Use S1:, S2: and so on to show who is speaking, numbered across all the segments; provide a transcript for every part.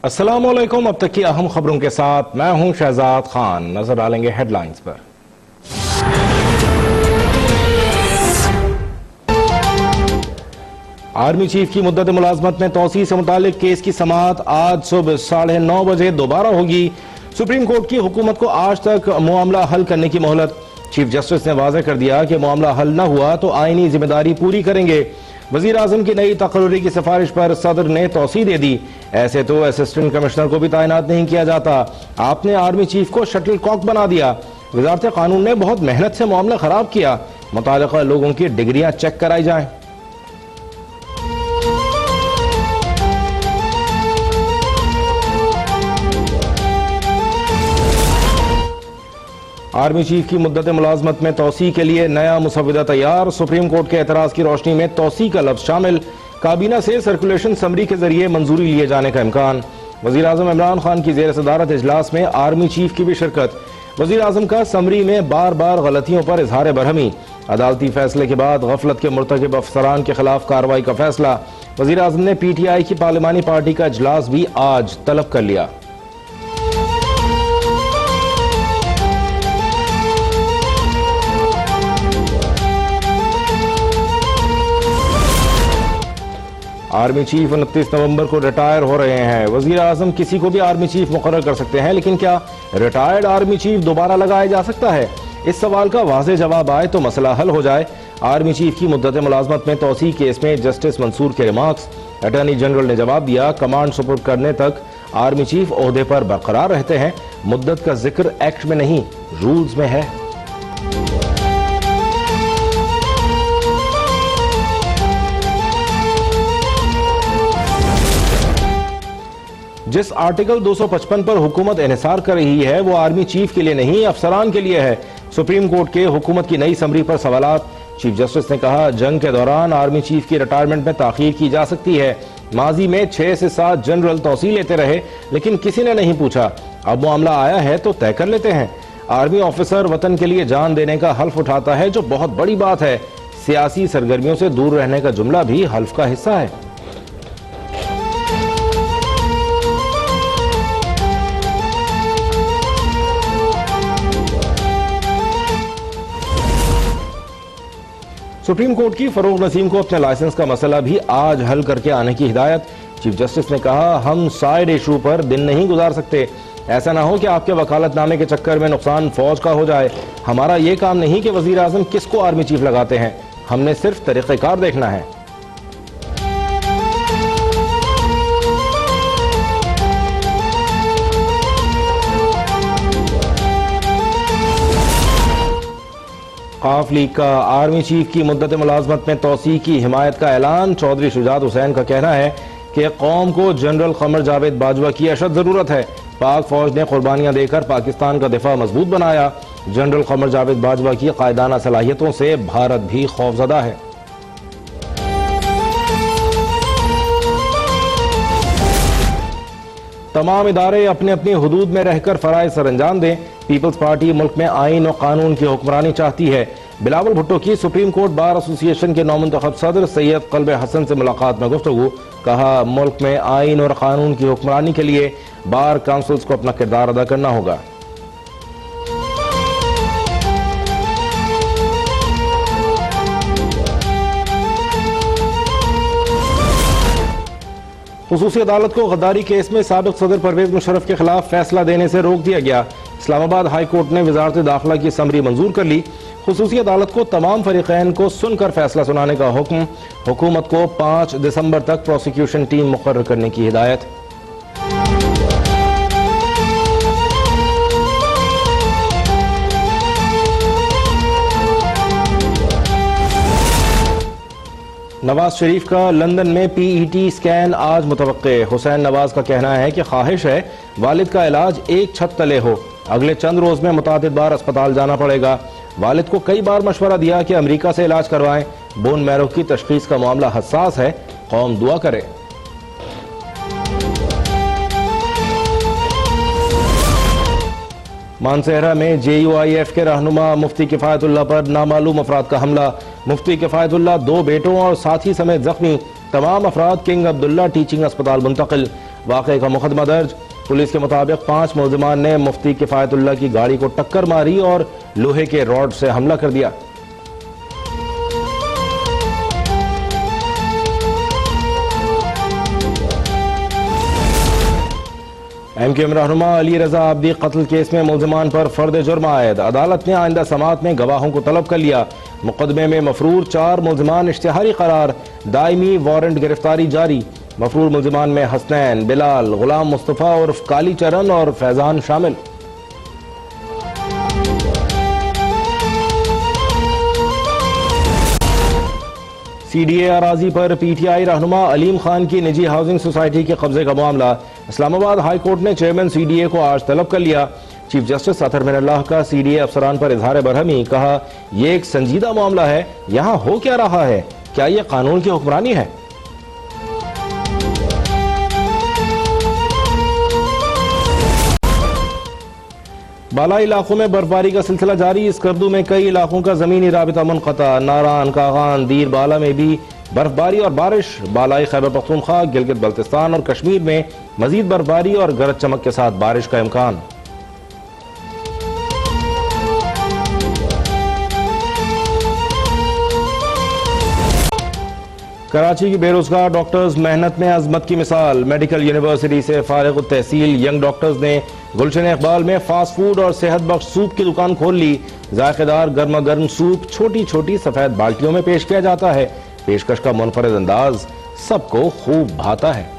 S1: अस्सलामुअलैकुम। अब तक की अहम खबरों के साथ मैं हूं शहजाद खान। नजर डालेंगे हेडलाइंस पर। आर्मी चीफ की मुद्दत मुलाजमत में तौसी से मुतालिक केस की समाअत आज सुबह 9:30 बजे दोबारा होगी। सुप्रीम कोर्ट की हुकूमत को आज तक मामला हल करने की मोहलत। चीफ जस्टिस ने वाज़ेह कर दिया कि मामला हल न हुआ तो आईनी जिम्मेदारी पूरी करेंगे। वजीर आजम की नई तकर्री की सिफारिश पर सदर ने तौसी दे दी। ऐसे तो असिस्टेंट कमिश्नर को भी तैनात नहीं किया जाता, आपने आर्मी चीफ को शटल कॉक बना दिया। वजारत कानून ने बहुत मेहनत से मामला खराब किया, मुताल्लिका लोगों की डिग्रियां चेक कराई जाएं। आर्मी चीफ की मुद्दत मुलाजमत में तौसी के लिए नया मुसव्वदा तैयार। सुप्रीम कोर्ट के एतराज की रोशनी में तौसी का लफ्ज शामिल। काबीना से सर्कुलेशन समरी के जरिए मंजूरी लिए जाने का इम्कान। वजीर आजम इमरान खान की जेर सदारत इजलास में आर्मी चीफ की भी शिरकत। वजीर आजम का समरी में बार बार गलतियों पर इजहार बरहमी। अदालती फैसले के बाद गफलत के मुर्तकिब अफसरान के खिलाफ कार्रवाई का फैसला। वजीर आजम ने PTI की पार्लिमानी पार्टी का इजलास भी आज तलब कर लिया। आर्मी चीफ 29 नवंबर को रिटायर हो रहे हैं। वजीर आजम किसी को भी आर्मी चीफ मुकर्रर कर सकते हैं, लेकिन क्या रिटायर्ड आर्मी चीफ दोबारा लगाया जा सकता है? इस सवाल का वाज़ेह जवाब आए तो मसला हल हो जाए। आर्मी चीफ की मुद्दत मुलाजमत में तौसी केस में जस्टिस मंसूर के रिमार्क्स। अटॉर्नी जनरल ने जवाब दिया, कमांड सुपुर्द करने तक आर्मी चीफ ओहदे पर बरकरार रहते हैं। मुद्दत का जिक्र एक्ट में नहीं, रूल्स में है। जिस आर्टिकल 255 पर हुकूमत इन्हिसार कर रही है वो आर्मी चीफ के लिए नहीं, अफसरान के लिए है। सुप्रीम कोर्ट के हुकूमत की नई समरी पर सवालात। चीफ जस्टिस ने कहा, जंग के दौरान आर्मी चीफ की रिटायरमेंट में ताखीर की जा सकती है। माजी में 6 से 7 जनरल तौसी लेते रहे, लेकिन किसी ने नहीं पूछा। अब मामला आया है तो तय कर लेते हैं। आर्मी ऑफिसर वतन के लिए जान देने का हल्फ उठाता है, जो बहुत बड़ी बात है। सियासी सरगर्मियों से दूर रहने का जुमला भी हल्फ का हिस्सा है। सुप्रीम कोर्ट की फरोग नसीम को अपने लाइसेंस का मसला भी आज हल करके आने की हिदायत। चीफ जस्टिस ने कहा, हम साइड इशू पर दिन नहीं गुजार सकते। ऐसा ना हो कि आपके वकालतनामे के चक्कर में नुकसान फौज का हो जाए। हमारा ये काम नहीं कि वजीर आजम किसको आर्मी चीफ लगाते हैं, हमने सिर्फ तरीक़ेकार देखना है। काफ लीग का आर्मी चीफ की मुद्दत मुलाजमत में तौसी की हिमायत का ऐलान। चौधरी शुजात हुसैन का कहना है कि कौम को जनरल कमर जावेद बाजवा की अशद जरूरत है। पाक फौज ने कुर्बानियां देकर पाकिस्तान का दिफा मजबूत बनाया। जनरल कमर जावेद बाजवा की कायदाना सलाहियतों से भारत भी खौफजदा है। तमाम इदारे अपने अपनी हुदूद में रहकर फराइज सर अंजाम दें। पीपल्स पार्टी मुल्क में आइन और कानून की हुक्मरानी चाहती है। बिलावल भुट्टो की सुप्रीम कोर्ट बार एसोसिएशन के नौमुंतखब सदर सैयद कल्ब हसन से मुलाकात में गुफ्तगू। कहा, मुल्क में आइन और कानून की हुक्मरानी के लिए बार काउंसिल्स को अपना किरदार अदा करना होगा। खुसूसी अदालत को गद्दारी केस में साबिक सदर परवेज मुशर्रफ के खिलाफ फैसला देने से रोक दिया गया। इस्लामाबाद हाई कोर्ट ने वजारत दाखिला की समरी मंजूर कर ली। खुसूसी अदालत को तमाम फरीकैन को सुनकर फैसला सुनाने का हुक्म। हुकूमत को 5 दिसंबर तक प्रोसिक्यूशन टीम मुकर्रर करने की हिदायत। नवाज शरीफ का लंदन में PET स्कैन आज मुतवक्के। हुसैन नवाज का कहना है कि ख्वाहिश है वालिद का इलाज एक छत तले हो। अगले चंद रोज में मुतादिद बार अस्पताल जाना पड़ेगा। वालिद को कई बार मशवरा दिया कि अमेरिका से इलाज करवाएं। बोन मैरो की तशखीस का मामला हसास है, कौम दुआ करे। मानसेहरा में JUIF के रहनुमा मुफ्ती किफायतुल्लाह पर नामालूम अफराद का हमला। मुफ्ती किफायतुल्लाह 2 बेटों और साथी समेत जख्मी। तमाम अफराद किंग अब्दुल्ला टीचिंग अस्पताल मुंतकिल। वाक़े का मुकदमा दर्ज। पुलिस के मुताबिक 5 मुलजिमान ने मुफ्ती किफायतुल्लाह की गाड़ी को टक्कर मारी और लोहे के रॉड से हमला कर दिया। MQM रहनुमा अली रजा आब्दी कत्ल केस में मुलजिमान पर फर्द जुर्म आयद। अदालत ने आइंदा समाअत में गवाहों को तलब कर लिया। मुकदमे में मफरूर 4 मुलजिमान इश्तिहारी करार, दायमी वारंट गिरफ्तारी जारी। मफरूर मुलजिमान में हसनैन, बिलाल, गुलाम मुस्तफ़ा उर्फ काली चरण और फैजान शामिल। CDA अराजी पर PTI रहनुमा अलीम खान की निजी हाउसिंग सोसाइटी के कब्जे का मामला। इस्लामाबाद हाई कोर्ट ने चेयरमैन CDA को आज तलब कर लिया। चीफ जस्टिस अतहर मिनल्लाह का CDA अफसरान पर इजहार बरहमी, कहा यह एक संजीदा मामला है, यहाँ हो क्या रहा है, क्या यह कानून की हुक्मरानी है। बालाई इलाकों में बर्फबारी का सिलसिला जारी। स्कर्दू में कई इलाकों का जमीनी राबिता मुनक़ता। नारान, कागान, दीर बाला में भी बर्फबारी और बारिश। बालाई खैबर पख्तूनख्वा, गिलगित बल्तिस्तान और कश्मीर में मजीद बर्फबारी और गरज चमक के साथ बारिश का इम्कान। कराची की बेरोजगार डॉक्टर्स मेहनत में अजमत की मिसाल। मेडिकल यूनिवर्सिटी से फारिग तहसील यंग डॉक्टर्स ने गुलशन इकबाल में फास्ट फूड और सेहत बख्श सूप की दुकान खोल ली। जायकेदार गर्मा गर्म सूप छोटी छोटी सफेद बाल्टियों में पेश किया जाता है। पेशकश का मुनफरद अंदाज सबको खूब भाता है।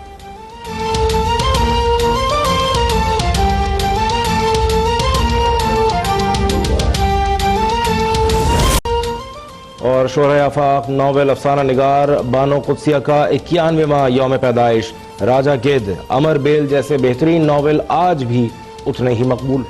S1: और शोहर आफाक नोवेल अफसाना निगार बानो कुद्सिया का 91वां यौम पैदाइश। राजा गिद्ध, अमर बेल जैसे बेहतरीन नोवेल आज भी उतने ही मकबूल।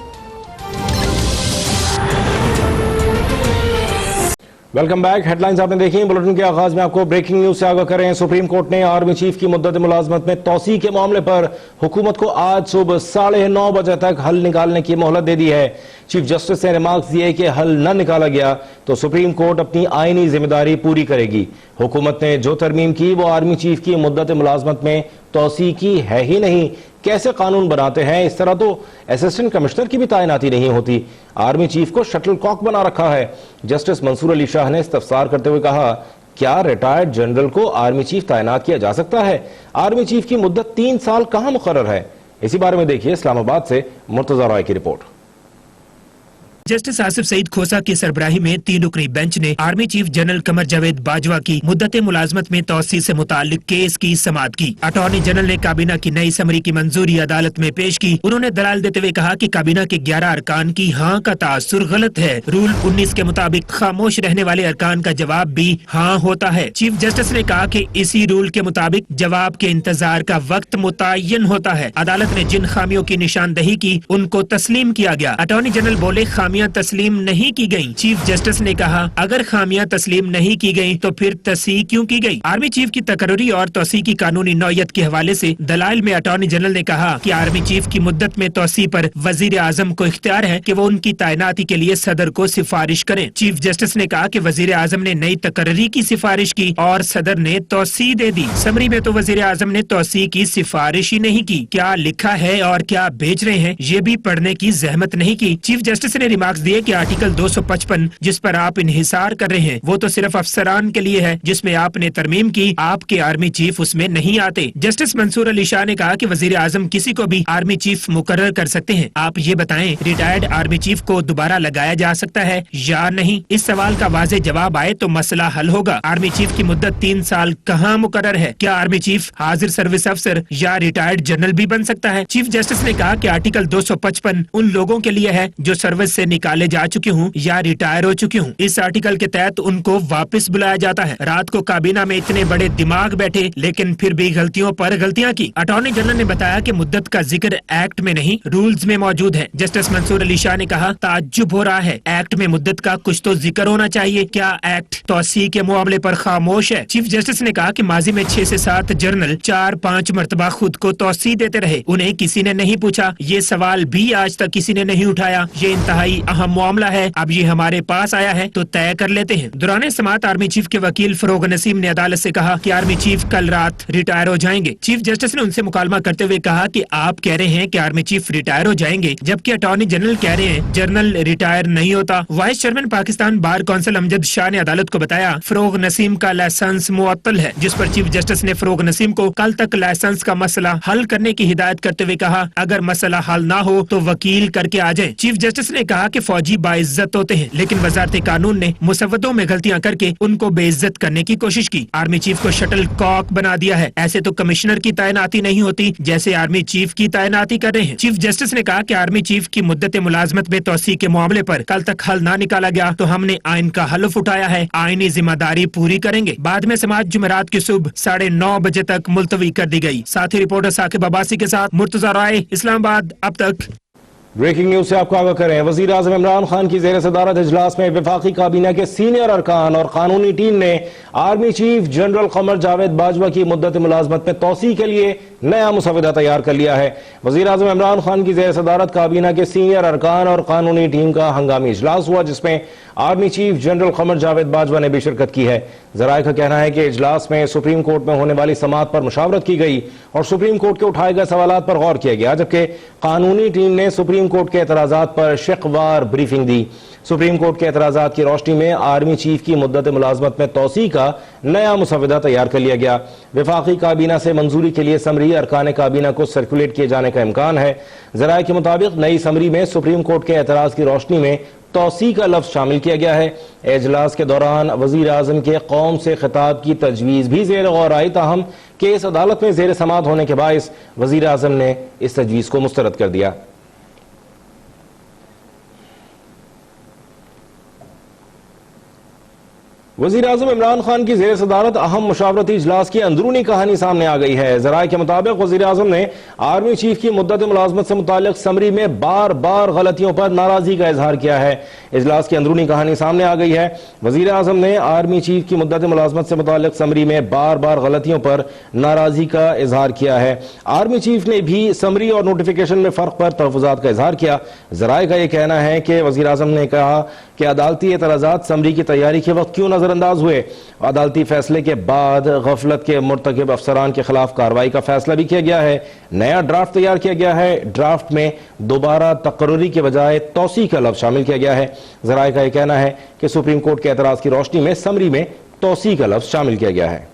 S1: Welcome back. हेडलाइंस आपने देखी। बुलेटिन के आगाज में आपको ब्रेकिंग न्यूज से आगाह करें। सुप्रीम कोर्ट ने आर्मी चीफ की मुद्दत मुलाजमत में तौसी के मामले पर हुकूमत को आज सुबह 9:30 बजे तक हल निकालने की मोहलत दे दी है। चीफ जस्टिस ने रिमार्क्स दिए कि हल न निकाला गया तो सुप्रीम कोर्ट अपनी आईनी जिम्मेदारी पूरी करेगी। हुकूमत ने जो तरमीम की वो आर्मी चीफ की मुद्दत मुलाजमत में तौसी की है ही नहीं। कैसे कानून बनाते हैं, इस तरह तो असिस्टेंट कमिश्नर की भी तैनाती नहीं होती। आर्मी चीफ को शटल कॉक बना रखा है। जस्टिस मंसूर अली शाह ने इस्तफसार करते हुए कहा, क्या रिटायर्ड जनरल को आर्मी चीफ तैनात किया जा सकता है? आर्मी चीफ की मुद्दत 3 साल कहां मुकर्रर है? इसी बारे में देखिए इस्लामाबाद से मुर्तजा रॉय की रिपोर्ट।
S2: जस्टिस आसिफ सईद खोसा की सरबराही में 3 रुकनी बेंच ने army chief general Qamar Javed Bajwa की मुद्दत मुलाजमत में तौसी से मुताल्लिक केस की समाअत की। अटॉर्नी जनरल ने काबीना की नई समरी की मंजूरी अदालत में पेश की। उन्होंने दलाल देते हुए कहा कि काबीना के 11 अरकान की हाँ का तासुर गलत है। रूल 19 के मुताबिक खामोश रहने वाले अरकान का जवाब भी हाँ होता है। चीफ जस्टिस ने कहा कि इसी रूल के मुताबिक जवाब के इंतजार का वक्त मुतय्यन होता है। अदालत ने जिन खामियों की निशानदही की उनको तस्लीम किया गया। अटॉर्नी जनरल बोले, खामियां तस्लीम नहीं की गयी। चीफ जस्टिस ने कहा, अगर खामियां तस्लीम नहीं की गयी तो फिर तस्ही क्यों की गयी? आर्मी चीफ की तकर्री और तौसी की कानूनी नौयत के हवाले से दलाइल में अटॉर्नी जनरल ने कहा कि आर्मी चीफ की मुद्दत में तौसी पर वजीर आजम को इख्तियार है कि वो उनकी तैनाती के लिए सदर को सिफारिश करें। चीफ जस्टिस ने कहा कि वजीर आजम ने नई तकर्री की सिफारिश की और सदर ने तौसी दे दी। समरी में तो वजीर आजम ने तौसी की सिफारिश ही नहीं की। क्या लिखा है और क्या भेज रहे हैं ये भी पढ़ने की जहमत नहीं की। चीफ जस्टिस ने रिमार्क्स दिए कि आर्टिकल 255 जिस पर आप इन्हिसार कर रहे हैं वो तो सिर्फ अफसरान के लिए है, जिसमें आपने तरमीम की, आपके आर्मी चीफ उसमें नहीं आते। जस्टिस मंसूर अली शाह ने कहा कि वजीर आजम किसी को भी आर्मी चीफ मुकर्रर कर सकते हैं। आप ये बताएं, रिटायर्ड आर्मी चीफ को दोबारा लगाया जा सकता है या नहीं? इस सवाल का वाज़ेह जवाब आए तो मसला हल होगा। आर्मी चीफ की मुद्दत 3 साल कहाँ मुकर्रर है? क्या आर्मी चीफ हाजिर सर्विस अफसर या रिटायर्ड जनरल भी बन सकता है? चीफ जस्टिस ने कहा कि आर्टिकल 255 उन लोगों के लिए है जो सर्विस से निकाले जा चुके हूँ या रिटायर हो चुके हूँ। इस आर्टिकल के तहत उनको वापस बुलाया जाता है। रात को काबीना में इतने बड़े दिमाग बैठे लेकिन फिर भी गलतियों पर गलतियाँ की। अटॉर्नी जनरल ने बताया कि मुद्दत का जिक्र एक्ट में नहीं रूल्स में मौजूद है। जस्टिस मंसूर अली शाह ने कहा, ताज्जुब हो रहा है, एक्ट में मुद्दत का कुछ तो जिक्र होना चाहिए। क्या एक्ट तौसी के मामले पर खामोश है? चीफ जस्टिस ने कहा कि माजी में 6 से 7 जर्नल 4-5 मरतबा खुद को तौसी देते रहे, उन्हें किसी ने नहीं पूछा। ये सवाल भी आज तक किसी ने नहीं उठाया। ये इंतहाई अहम मामला है, अब ये हमारे पास आया है तो तय कर लेते हैं। दौरान समाअत आर्मी चीफ के वकील फरोग नसीम ने अदालत से कहा कि आर्मी चीफ कल रात रिटायर हो जाएंगे। चीफ जस्टिस ने उनसे मुकालमा करते हुए कहा कि आप कह रहे हैं कि आर्मी चीफ रिटायर हो जाएंगे, जबकि अटॉर्नी जनरल कह रहे हैं जनरल रिटायर नहीं होता। Vice chairman Pakistan bar council Amjad Shah ने अदालत को बताया फरोग नसीम का लाइसेंस मुअत्तल है, जिस पर चीफ जस्टिस ने फरोग नसीम को कल तक लाइसेंस का मसला हल करने की हिदायत करते हुए कहा अगर मसला हल ना हो तो वकील करके आ जाए। चीफ जस्टिस ने कहा कि फौजी बाइज्जत होते हैं, लेकिन वजारत कानून ने मुसव्वदों में गलतियां करके उनको बेइज्जत करने की कोशिश की। आर्मी चीफ को शटल कॉक बना दिया है। ऐसे तो कमिश्नर की तैनाती नहीं होती जैसे आर्मी चीफ की तैनाती कर रहे हैं। चीफ जस्टिस ने कहा कि आर्मी चीफ की मुद्दत मुलाजमत में तौसी के मामले पर कल तक हल ना निकाला गया तो हमने आइन का हलफ उठाया है, आइनी जिम्मेदारी पूरी करेंगे। बाद में समाअत जुमेरात की सुबह 9:30 बजे तक मुलतवी कर दी गई। साथ ही रिपोर्टर साकिब अब्बासी के साथ मुर्तजा राय, इस्लामाबाद। अब तक
S1: ब्रेकिंग न्यूज से आपको आगाह करें, वजीर आजम इमरान खान की जेर सदारत इजलास में वफाकी काबीना के सीनियर अरकान और कानूनी टीम ने army chief general Qamar Javed Bajwa की मुद्दत मुलाजमत में तौसी के लिए नया मुसवदा तैयार कर लिया है। वजीर आजम इमरान खान की जेर सदारत काबीना के सीनियर अरकान और कानूनी टीम का हंगामी इजलास हुआ, जिसमें army chief general Qamar Javed Bajwa ने भी शिरकत की है। जराए का कहना है कि इजलास में सुप्रीम कोर्ट में होने वाली समाअत पर मुशावरत की गई और सुप्रीम कोर्ट के उठाए गए सवालात पर गौर किया गया, जबकि कानूनी टीम ने सुप्रीम कोर्ट के एतराजात पर शिकवार ब्रीफिंग दी। सुप्रीम कोर्ट के एतराजात की रोशनी में आर्मी चीफ की मुद्दत मुलाजमत में तौसी का नया मुसवदा तैयार कर लिया गया। वफाकी काबीना से मंजूरी के लिए समरी अरकान काबीना को सर्कुलेट किए जाने का इम्कान है। जराए के मुताबिक नई समरी में सुप्रीम कोर्ट के एतराज की रोशनी में तौसी का लफ्ज शामिल किया गया है। इजलास के दौरान वजीर आजम के कौम से खिताब की तजवीज भी जेर गौर आई, ताहम केस अदालत में जेर समाअत होने के बायस वजीर आजम ने इस तजवीज को मुस्तरद कर दिया। वजीर आजम इमरान खान की जेर सदारत अहम मुशावरती इजलास की अंदरूनी कहानी सामने आ गई है। जराए के मुताबिक वजीर आजम ने आर्मी चीफ की मुद्दत मुलाजमत से मुताल्लिक समरी में बार बार गलतियों पर नाराजगी का इजहार किया है। इजलास की अंदरूनी कहानी सामने आ गई है। वजीर आजम ने आर्मी चीफ की मुद्दत मुलाजमत से मुताल्लिक समरी में बार बार गलतियों पर नाराजगी का इजहार किया है। आर्मी चीफ ने भी समरी और नोटिफिकेशन में फर्क पर तहफ़्फ़ुज़ात का इजहार किया। जराए का यह कहना है कि वजीर आजम ने कहा कि अदालती एतराज़ात समरी की तैयारी के वक्त क्यों नजरअंदाज हुए। अदालती फैसले के बाद गफलत के मुर्तकिब अफसरान के खिलाफ कार्रवाई का फैसला भी किया गया है। नया ड्राफ्ट तैयार किया गया है। ड्राफ्ट में दोबारा तकर्री के बजाय तौसी का लफ्ज शामिल किया गया है। जराए का यह कहना है कि सुप्रीम कोर्ट के एतराज की रोशनी में समरी में तौसी का लफ्ज शामिल किया गया है।